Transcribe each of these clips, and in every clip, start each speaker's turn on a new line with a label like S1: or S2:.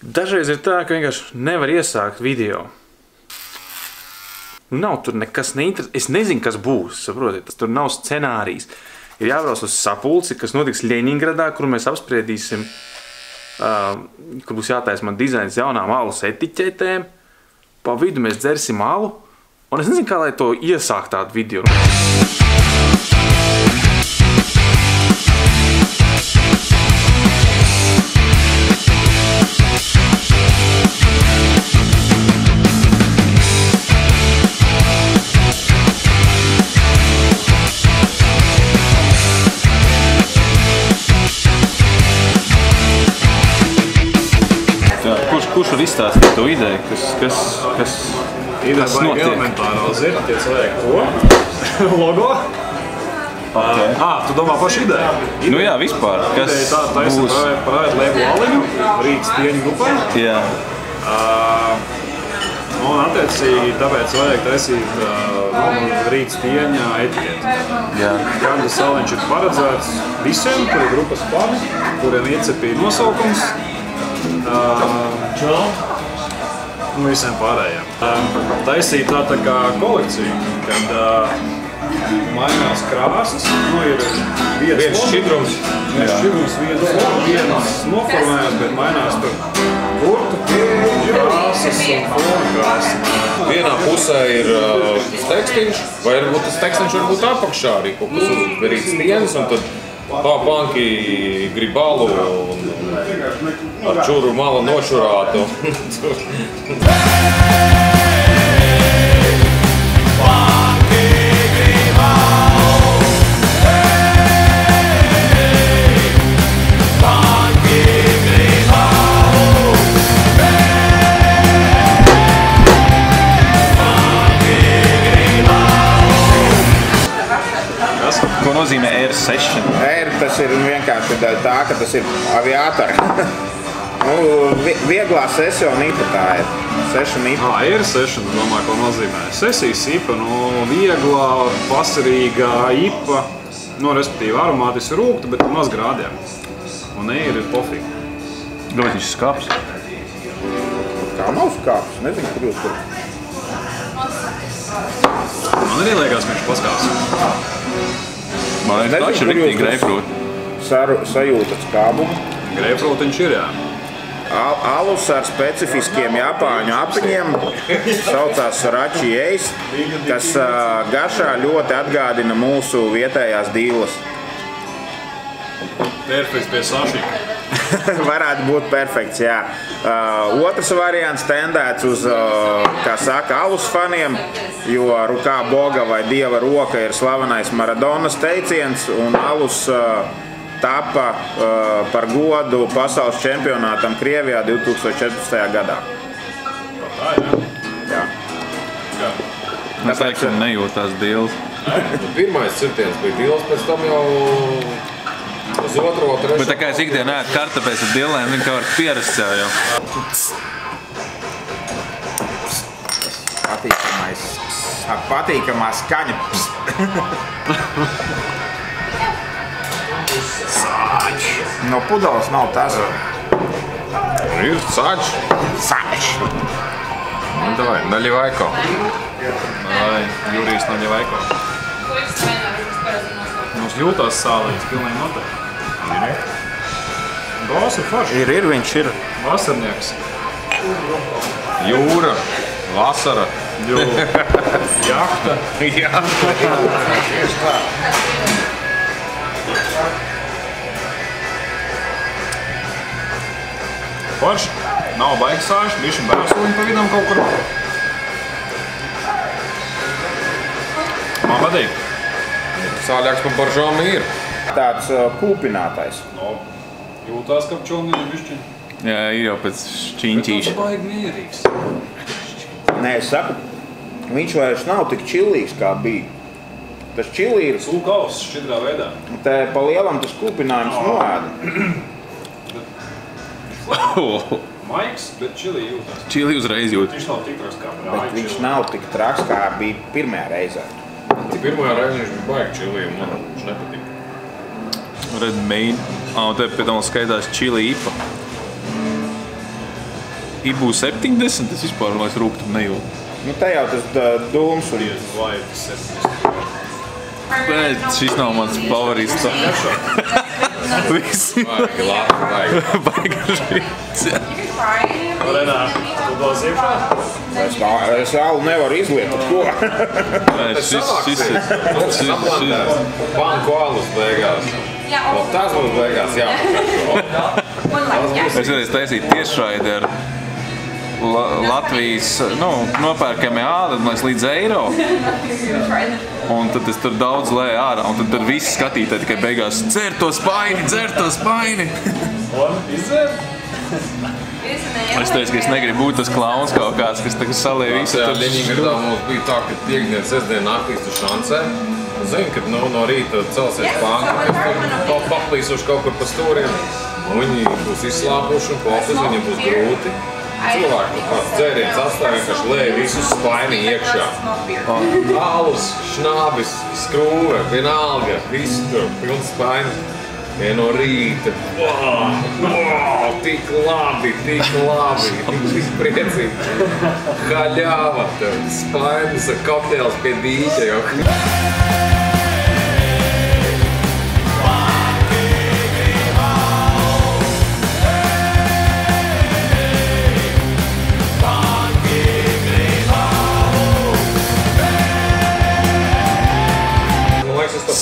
S1: Dažreiz ir tā, ka vienkārši nevar iesākt video. Nav tur nekas neinteresants. Es nezinu, kas būs, saprotiet. Tur nav scenārijs. Ir jābrauc uz sapulci, kas notiks Ļeņingradā, kur mēs apspriedīsim, kur būs jātaisa man dizains jaunām alus etiķetēm. Pa vidu mēs dzersim alu. Un es nezinu, kā lai to iesākt tādu video. Kurš var izstāstīt to ideju, kas notiek?
S2: Elementāro zirti, ja cilvēki to logo. Okay. Tu domā pašu ideju?
S1: Nu jā, vispār. Kas būs?
S2: Parāda Lēbu Aliņu, Rīgas tieņu grupai.
S1: Jā.
S2: Un attiecīgi tāpēc vajag taisīt Rīgas tieņa etiķeti. Jā. Kādas aliņš ir paredzēts visiem, kuri grupas fani, kuriem iecepīja nosaukums. Visiem pārējiem. Taisīt tā kā kolekcija, kad mainās krāsas, ir viens šķidrums, viens noformējās, bet mainās tur burtu, krāsas un fona krāsas.
S3: Vienā pusē ir tekstiņš, vai varbūt tas tekstiņš var būt apakšā arī kaut kas uz Rīgas tieņas, un tad panki grib alu un ar čuru malu nošurātu.
S1: Ko nozīmē Air Session?
S4: Air tas ir vienkārši tā, ka tas ir aviātori. Vieglā sesija IPA tā ir. Session IPA.
S2: Air Session, domāju, ko nozīmē. Sesijas IPA, vieglā, vasarīgā IPA, respektīvi aromātiski rūkta, bet maz grādiem. Un Air ir pofīgi.
S1: Ļoti viņš skāps.
S4: Kā nav skāps, nezinu, kur jūs tur.
S2: Man arī liekas, ka viņš paskāps.
S1: Man liekas, taču ir riktīgi greipfrūti.
S4: Sajūtat skābumu.
S2: Greipfrūtiņš ir, jā.
S4: Alus ar specifiskiem japāņu apiņiem saucās Rachi Eis, kas garšā ļoti atgādina mūsu vietējās dīlas.
S2: Perfekts pie sašika.
S4: Varētu būt perfekts, jā. Otrs variants tendēts uz, kā saka, alus faniem, jo rukā boga vai dieva roka ir slavenais Maradonas teiciens, un alus tapa par godu pasaules čempionātam Krievijā 2014. gadā.
S2: Tā, jā.
S4: Jā.
S1: Es laikam nejūtās dīles.
S3: Pirmais cirtiens bija dīles, pēc tam jau uz otro, trešo.
S1: Bet tā kā es ikdienā ēdu kartupēs ar dīlēm, viņi kā var pierast jau.
S4: Patīkamā skaņa. Sāč. No pudeles nav tas.
S3: Ir sāč.
S4: Sāč.
S3: Nu, davai, naļivajko.
S2: Vai Jurijs naļivajko. Mums jūtās sālīts, pilnīgi noteikti. Gals ir forši.
S4: Ir, viņš ir.
S2: Vasarnieks.
S3: Jūra, vasara.
S2: Jahta.
S3: Jā. Tieši tā.
S2: Forši. Nav baigi sāši, bišķi bērsuliņi pa vidam kaut kur. Man patīk.
S3: Sāļāks par baržām ir.
S4: Tāds kūpinātais.
S2: Jūtās, ka pčolni ir bišķi.
S1: Jā, ir jau pēc šķiņķīša.
S2: Tas baigi mierīgs.
S4: Nē, es saku, viņš vairs nav tik čilīgs, kā bija. Tas čili ir...
S2: Sūkaus šķidrā veidā.
S4: Te pa lielam tas kūpinājums noēda.
S2: Maiks, bet čili jūtās.
S1: Čili uzreiz jūt.
S2: Viņš nav tik traks kā
S4: Bet
S2: brāļi.
S4: viņš nav tik traks, kā bija pirmajā reizē.
S3: Pirmajā reizē viņš bija baigi čili, un man viņš nepatīk.
S1: Red Maid. Un te pēc tam skaitās Chili IPA.
S5: Ibu 70, es vispār vairs rūgtumu nejūtu.
S4: Nu, te jau tas dūms un...
S5: Bet šis nav mans favorīts. Visi. Baigaršīts, jā.
S4: Es alu nevaru izlietot, ko?
S5: Šis ir.
S3: Banku alus beigās. Tas būs beigās, jā.
S5: Es varēju taisīt tiešraidi ar Latvijas nopērkamie āda, līdz eiro. Un tad es tur daudz lēju ārā, un tad visi skatītāji tikai beigās dzer to spaini! Es teicu, ka es negribu būt tas klauns kaut kāds, kas tagad salēja visu.
S3: Jā, Ļeņingradā mums bija tā, ka piekdien, sestdien naktīs tu šancē. Zini, kad no rīta celsies banka, kas tur paplīsuši kaut kur pa stūriem. Un viņi būs izslāpuši un klausies, viņiem būs grūti. Cilvēki kāds dzēriens atstāja, vienkārši lēja visu spaini iekšā. Alus, šnābis, skrūve, vienalga, visu tur, pilns spaini. Ja no rīta, tik labi, tik priecīgi. Haļāva, spainis ar kokteils pie dīķa jau.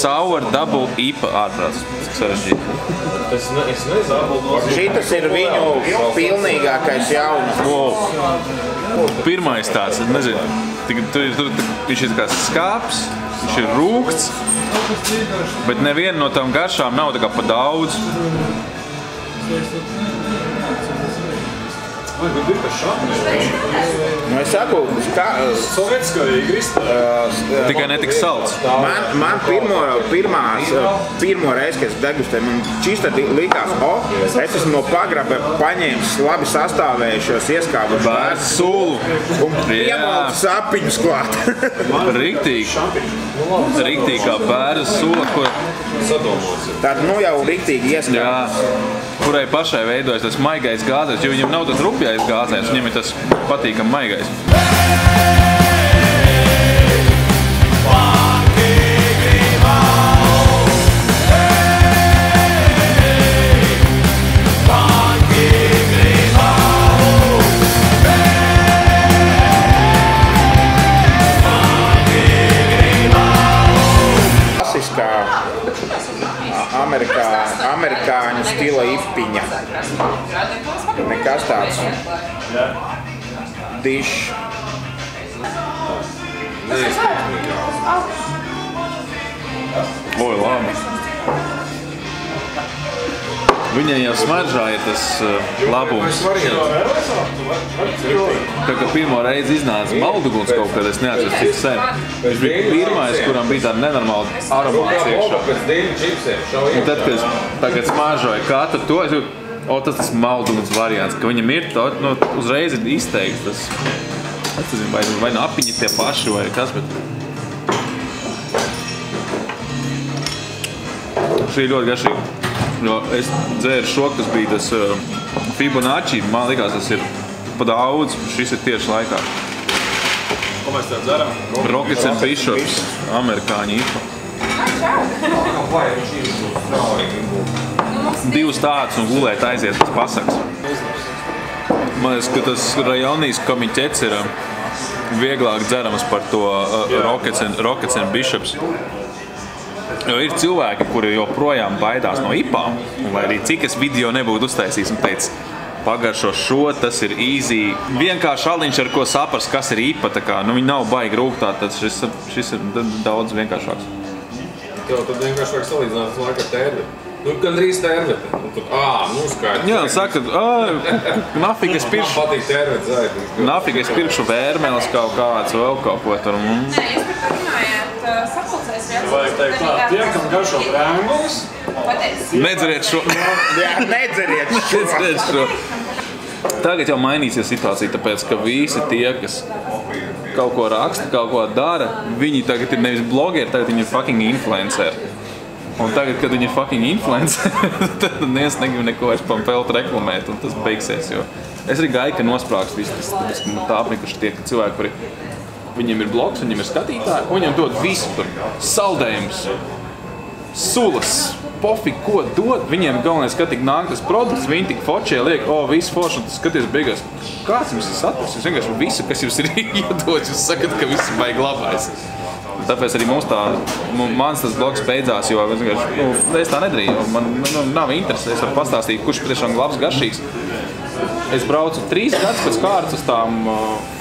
S5: Sour double IPA ārprāts. Sarežģīti.
S3: Es nezinu.
S4: Šitas ir viņu pilnīgākais jaunums.
S5: Wow. Pirmais tāds, nezinu, viņš ir kā skāps, viņš ir rūgts, bet neviena no tām garšām nav tā kā pa daudz.
S4: Nu, es saku,
S2: Sovietiskā īgrista.
S5: Tikai netik salds.
S4: Man pirmo reizi, kad es degustēju, man čista likās, es esmu no pagraba paņēmis labi sastāvējušos ieskābušus
S5: Bērns sulu.
S4: un piemaltu sapiņus klāt.
S5: Riktīgi kā bērns sula, ko...
S4: Tātad nu jau riktīgi ieskābus.
S5: Kurai pašai veidojas tas maigais gāzēs, jo viņam nav tas rupjais gāzēs, viņam ir tas patīkam maigais.
S4: Klasiskā amerikāņu stila ipiņa. Nekas tāds dišs.
S5: Oi, labi. Viņai jau smaržā ir tas labums. Tā kā pirmo reizi iznāca malduguns kaut kad, es neatceros cik sen. Viņš bija pirmais, kuram bija tāda nenormāla aromāts iekšā. Un tad, kad es tagad smaržoju katru to, es jūtu, tas malduguns variants, ka viņam ir to, uzreiz ir izteikts tas. Es nezinu, vai no apiņi tie paši vai kas, bet... Šī ir ļoti garšīga. Jo es dzēru šo, tas bija tas Fibonacci, man likās, tas ir pa daudz, šis ir tieši laikā.
S2: Ko mēs tā dzeram?
S5: Rockets and Bishops, amerikāņu IPA. Divus tādus un gulēt aiziet tas pasaks. Man liekas, ka tas rajonijas komiķets ir vieglāk dzerams par to Rockets and Bishops. Jo ir cilvēki, kuri joprojām baidās no IPām, un lai arī cik es video nebūtu uztaisījis un teicu, pagaršo šo, tas ir easy. Vienkārši aliņš, ar ko saprast, kas ir IPA, tā kā, viņi nav baigi rūgtā, tad šis ir daudz vienkāršāks.
S3: Tev tad vienkārši vajag salīdzināt tas laika ar tērveti. Gandrīz tērveti. Skaidrs.
S5: Jā, saka, nafig es pirkšu.
S3: Man patīk tērveti zaitis.
S5: Nafig es pirkšu vērmeles kaut kāds, vēl kaut ko tur.
S6: Nē, jūs par to runājāt sapulcēs.
S2: Vajag teikt tā, tie, kam garšo brēngulis.
S5: Nedzeriet šo.
S4: Jā, nedzeriet šo.
S5: Tagad jau mainīsies situācija, tāpēc, ka visi tie, kas kaut ko raksta, kaut ko dara, viņi tagad ir nevis blogeri, tagad viņi ir fucking influenceri. Un tagad, kad viņi ir fucking influenceri, tad neviens negrib neko vairs pampelt reklamēt, un tas beigsies, jo Es arī gāju, ka nosprāgst viss tas, tāpēc, ka man tā apnikuši tie cilvēki, kuri viņiem ir blogs, viņiem ir skatītāji, un viņiem dod visu tur. Saldējums, sulas, pofīgi, ko dod. Viņiem galvenais, ka tik nāk tas produkts, viņi tik fočē liek, visu forši, un tu skaties beigās. Kāds jums ir saturs? Jūs vienkārši visu, kas jums ir iedots, jūs sakat, ka viss baigi labais. Tāpēc arī mans tas blogs beidzās, jo es tā nedarīju. Man nav interesi, es varu pastāstīt, kurš patiešām labs, garšīgs. Es braucu 3 gadus pēc kārtas uz tām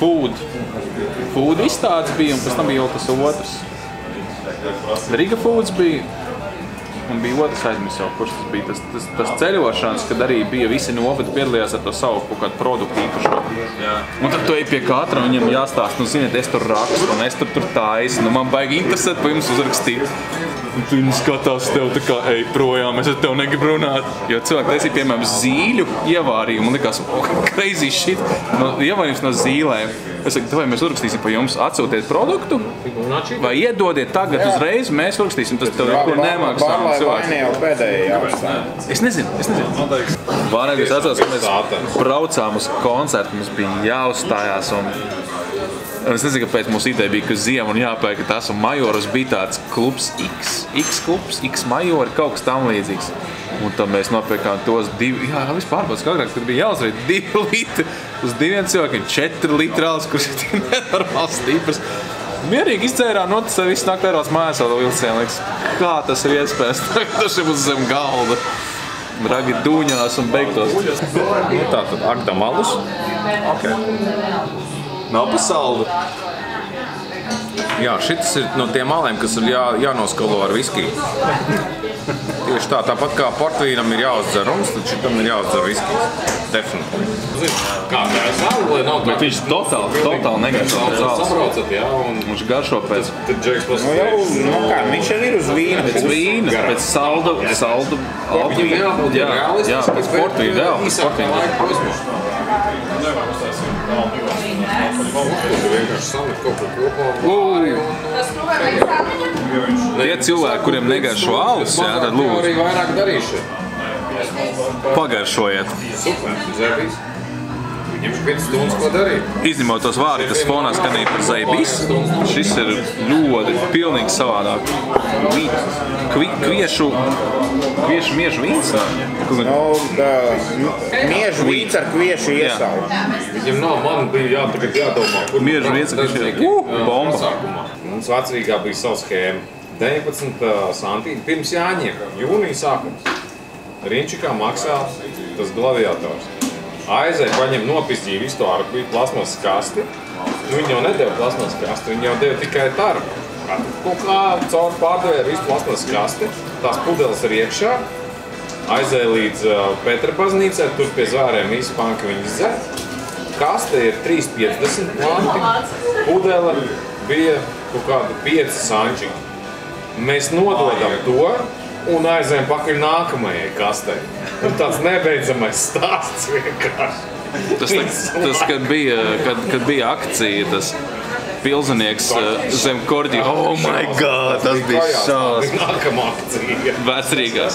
S5: food izstādes bija, un pēc tam bija jau tas otrs. Riga Foods bija, un bija otrs aizmirst jau, kurš tas bija. Tas ceļošanas, kad arī bija visi novadi piedalījās ar to savu kaut kādu produktu īpašo. Un tad tu ej pie katra, un viņam jāstāst, ziniet, es tur rakstu, un es tur taisu, man baigi interesēt pa jums uzrakstīt. Un tu viņi skatās tev tā kā, ej projām, es ar tev negribu runāt. Jo cilvēki taisīja, piemēram, zīļu ievārījumu, un likās, crazy shit, ievārījums no zīlēm. Es saku, vai mēs uzrakstīsim pa jums, atsūtiet produktu, vai iedodiet tagad uzreiz, mēs uzrakstīsim, tas tev neko nemaksām. Es nezinu. Vārāk es atceros, ka mēs braucām uz koncertu, mums bija jāuzstājās, un es nezinu, kāpēc mūsu ideja bija, ka ziema un jāpēk tas, un Majoros bija tāds klubs X-klubs, X-Majori, kaut kas tam līdzīgs. Un tad mēs nopērkām tos 2, vispār pārbaudas, ka agrāk, kad bija jāuzrīt 2 litri uz 2 cilvēkiem, 4 litrāls, kurš ir tik nenormāls stiprs. Mierīgi izdzērām, tas viss nāk tērās mājās vēl vilcienu, liekas, kā tas ir iespējas, tas ir uz zem galda. Ragi dūņās un beigtos.
S3: Tātad Agda malus.
S5: Nav pa saldu.
S3: Jā, šis ir no tiem maliem, kas ir jānoskalo ar viskiju. Tieši tā, tāpat kā portvīnam ir jāuzdzer rums, tad šitam ir jāuzdzer viskijas. Definitīvi. Kā tā ir zāle, lai nav tā?
S5: Bet viņš totāli negaršo pēc zāles.
S3: Sabraucat, jā, un
S5: viņš garšo pēc...
S3: Tad Džeks pasakās.
S4: Viņš jau ir uz vīna.
S5: Pēc vīna, pēc saldu altvīna. Jā, pēc portvīna, jā, pēc portvīna.
S3: Tu vienkārši samet kaut ko kopā.
S5: Tie cilvēki, kuriem negaršo alus, tad lūdzu.
S3: Arī vairāk darīšu.
S5: Pagaršojiet.
S3: Super, Zebijs. Viņam 5 stundas, ko darīt.
S5: Izņemot tos vārdi, kas fonā skanīja par Zebijs, šis ir ļoti pilnīgi savādāk. Kviešu miežu vīns?
S4: Miežu vīns ar kviešu iesalu.
S3: Viņam nav, man bija jādomā, kur
S5: miežu vīns ar kviešu. Bomba.
S3: Mums Vecrīgā bija savu schēmu. 19 santīti pirms Jāņiem, jūnija sākums. Riņčikā maksā tas gladiators. Aizēja, paņem nopizdīja visu to arbiju, plasmas kasti. Viņi jau nedeva plasmas kasti, viņi jau deva tikai tarpu. Kaut kā caur pārdevēja visu plasmas kasti, tās pudeles ir iekšā. Aizēja līdz Petra baznīcai, tur pie zvēriem visi panki viņi izdzer. Kaste ir 3,50 planti, pudele bija kaut kādi 5 sančiki. Mēs nododam to un aizējam pakaļ nākamajai kastei. Un tāds nebeidzamais stāsts vienkārši.
S5: Tas kad bija akcija, tas pilsenieks zem korģi. Oh my god, tas bija šausmas.
S3: Nākamā akcija.
S5: Vecrīgās.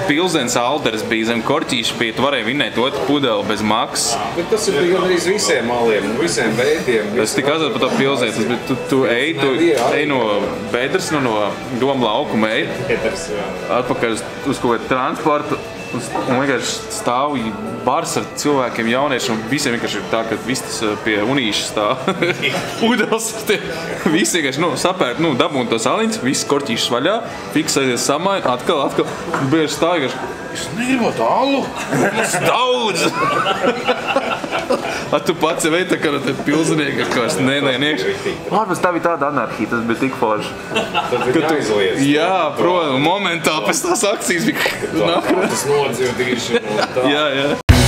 S5: Pilsens Alders bija zem korķīša, tu varēji vinēt otru pudeli bez maksas.
S3: Bet tas ir gandrīz visiem maliem, visiem veidiem.
S5: Es tik atzinu par to pilsēti, tu ej no bedres, no Doma laukuma ej. Atpakaļ uz kaut kādu transportu. Un vienkārši stāv bars ar cilvēkiem, jauniešiem, un visiem vienkārši ir tā, ka viss pie unīšas stāv pudeles. Visi vienkārši sapērt, dabūn tos aliņus, viss korķīšas vaļā, fiksēties samai, atkal. Bieži stāv vienkārši, es negribot alu, mums daudz. Tu pats jau ej tā kā no te pilsenieki, ka es iekšā. Ārpēc tā bija tāda anarhija, tas bija tik forši.
S3: Tad viņi aizliedz.
S5: Jā, protams, momentāli pēc tās akcijas bija.
S3: Tas nodzirdīšana un tā.
S5: Jā.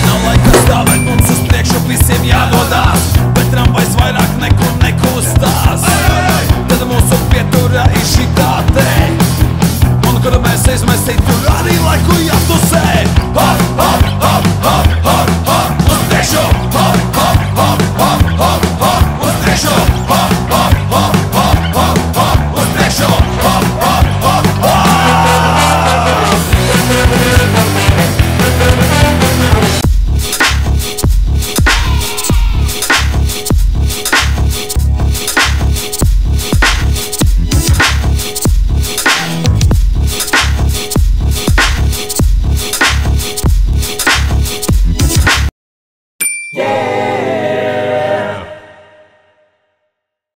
S7: Nav laika stāvēt mums uz